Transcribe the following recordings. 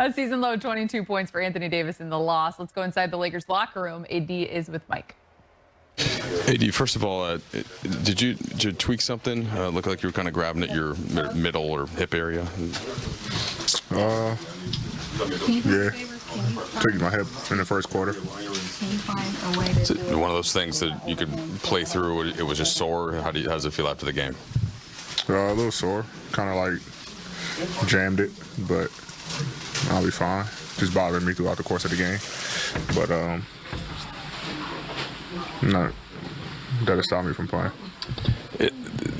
A season low 22 points for Anthony Davis in the loss. Let's go inside the Lakers locker room. AD is with Mike. AD, first of all, did you tweak something? Looked like you were kind of grabbing at your middle or hip area. Yeah, tweaked my hip in the first quarter. Is it one of those things that you could play through? It was just sore. How does it feel after the game? A little sore, kind of like jammed it, but I'll be fine. Just bothered me throughout the course of the game, but not that'll stop me from playing.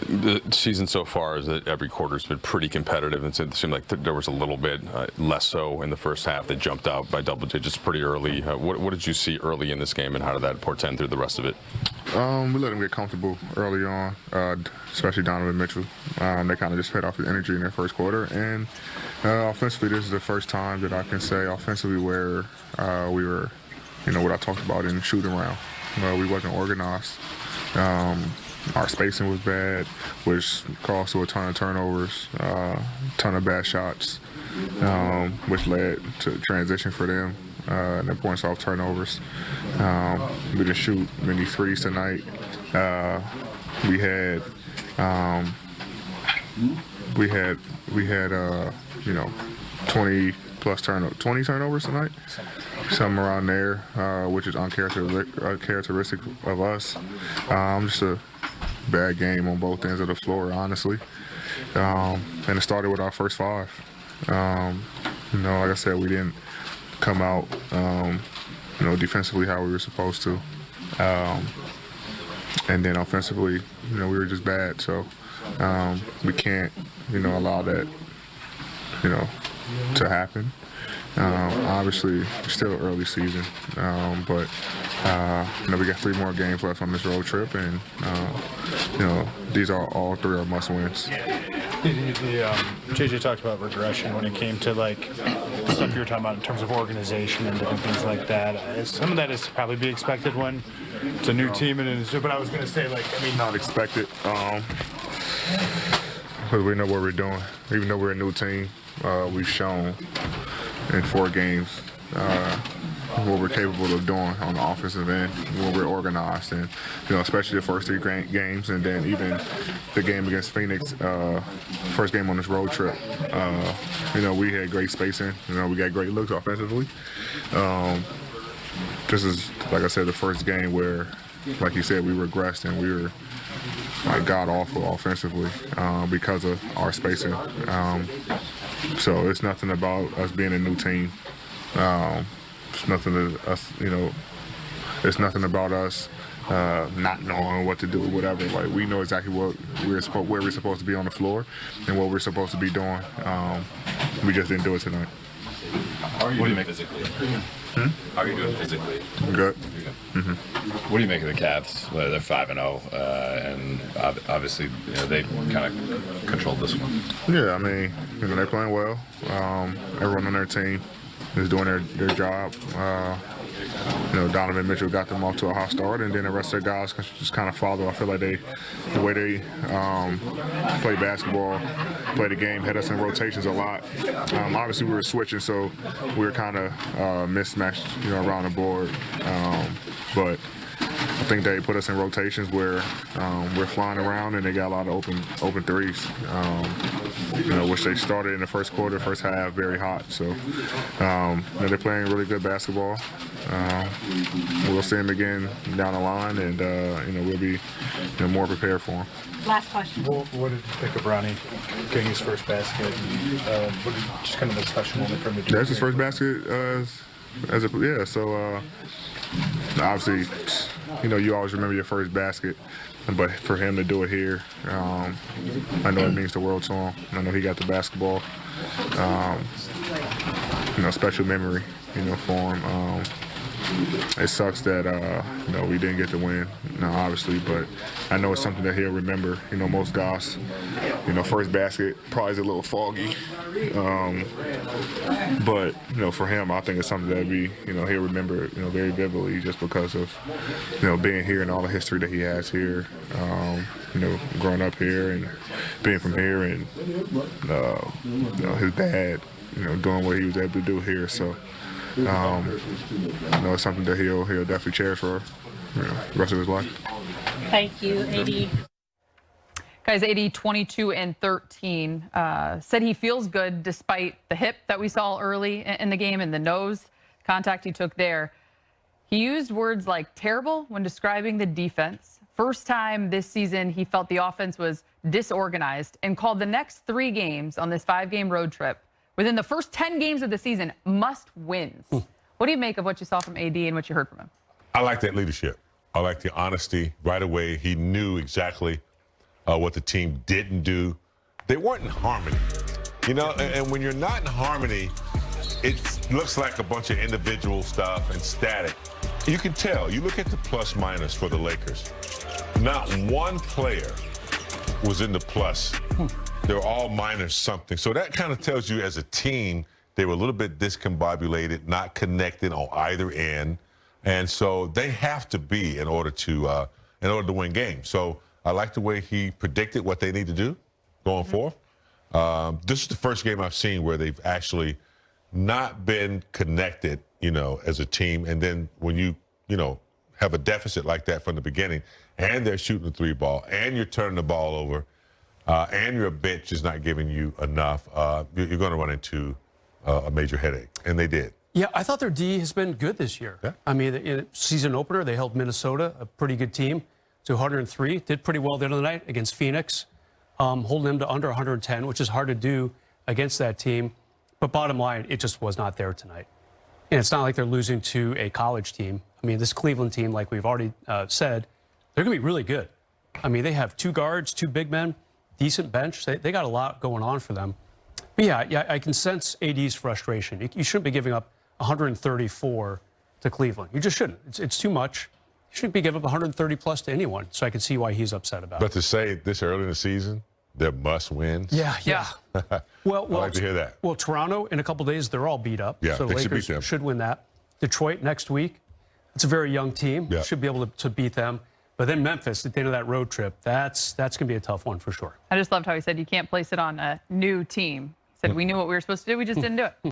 The season so far is that every quarter's been pretty competitive. It seemed like there was a little bit less so in the first half. They jumped out by double digits pretty early. What did you see early in this game, and how did that portend through the rest of it? We let them get comfortable early on, especially Donovan Mitchell. They kind of just fed off his energy in their first quarter. And offensively, this is the first time that I can say offensively where we were, what I talked about in shooting around. We wasn't organized. Our spacing was bad, which caused to a ton of turnovers, ton of bad shots, which led to transition for them. And then points off turnovers. We didn't shoot many threes tonight. We had 20 plus 20 turnovers tonight, something around there, which is uncharacteristic of us. Just a bad game on both ends of the floor, honestly. And it started with our first five. Like I said, we didn't come out, defensively how we were supposed to. And then offensively, we were just bad. So we can't, allow that, to happen. Obviously, it's still early season, but we got 3 more games left on this road trip, and these are all 3 are must-wins. JJ talked about regression when it came to stuff you were talking about in terms of organization and different things like that. Some of that is to probably be expected when it's a new team, but I was going to say not expected, because we know what we're doing. Even though we're a new team, we've shown in 4 games what we're capable of doing on the offensive end when we're organized, and especially the first 3 games, and then even the game against Phoenix, first game on this road trip. We had great spacing. We got great looks offensively. This is, like I said, the first game where, like you said, we regressed and we were god awful offensively because of our spacing. So it's nothing about us being a new team. It's nothing to us, it's nothing about us not knowing what to do, whatever. We know exactly where we're supposed to be on the floor and what we're supposed to be doing. We just didn't do it tonight. How are you doing physically? How are you doing physically? Good. Mm-hmm. What do you make of the Cavs? They're 5-0, and obviously they kind of controlled this one. Yeah, they're playing well. Everyone on their team is doing their job. Donovan Mitchell got them off to a hot start, and then the rest of the guys just kind of follow. I feel like the way they play basketball, play the game, had us in rotations a lot. Obviously, we were switching, so we were kind of mismatched, around the board. But I think they put us in rotations where we're flying around, and they got a lot of open threes, which they started in the first quarter, first half, very hot. So they're playing really good basketball. We'll see them again down the line, and we'll be more prepared for them. Last question. What did you think of Ronnie getting his first basket? Just kind of a special moment for him to do. That's his first basket So obviously, you always remember your first basket, but for him to do it here, I know it means the world to him. I know he got the basketball. Special memory, for him. It sucks that we didn't get the win, obviously, but I know it's something that he'll remember. Most guys, first basket probably is a little foggy, but for him, I think it's something that he'll remember, very vividly, just because of being here and all the history that he has here, growing up here and being from here, and his dad doing what he was able to do here. So, it's something that he'll definitely cherish for the rest of his life. Thank you, AD. Guys, AD 22 and 13 said he feels good despite the hip that we saw early in the game and the nose contact he took there. He used words like terrible when describing the defense. First time this season he felt the offense was disorganized, and called the next 3 games on this 5-game road trip within the first 10 games of the season must wins. What do you make of what you saw from AD and what you heard from him? I like that leadership. I like the honesty. Right away, he knew exactly what the team didn't do. They weren't in harmony. And when you're not in harmony, it looks like a bunch of individual stuff and static. You can tell. You look at the plus minus for the Lakers. Not one player was in the plus. They're all minus something. So that kind of tells you as a team, they were a little bit discombobulated, not connected on either end. And so they have to be in order to win games. So I like the way he predicted what they need to do going forward. This is the first game I've seen where they've actually not been connected, as a team. And then when you have a deficit like that from the beginning, and they're shooting the 3 ball, and you're turning the ball over, and your bench is not giving you enough, you're going to run into a major headache. And they did. Yeah, I thought their D has been good this year. Yeah. I mean, in the season opener, they held Minnesota, a pretty good team, to 103. Did pretty well the other night against Phoenix, holding them to under 110, which is hard to do against that team. But bottom line, it just was not there tonight. And it's not like they're losing to a college team. I mean, this Cleveland team, like we've already said, they're going to be really good. I mean, they have 2 guards, 2 big men, decent bench. They got a lot going on for them. But yeah, I can sense AD's frustration. You shouldn't be giving up 134 to Cleveland. You just shouldn't. It's too much. You shouldn't be giving up 130 plus to anyone. So I can see why he's upset about But it. to say this early in the season, they're must wins. Yeah. Well, I like to hear that. Well, Toronto in a couple days, they're all beat up. Yeah, so the they should Lakers beat them. should win that. Detroit next week. It's a very young team. Yeah. Should be able to beat them. But then Memphis at the end of that road trip, that's going to be a tough one for sure. I just loved how he said you can't place it on a new team. He said we knew what we were supposed to do, we just didn't do it.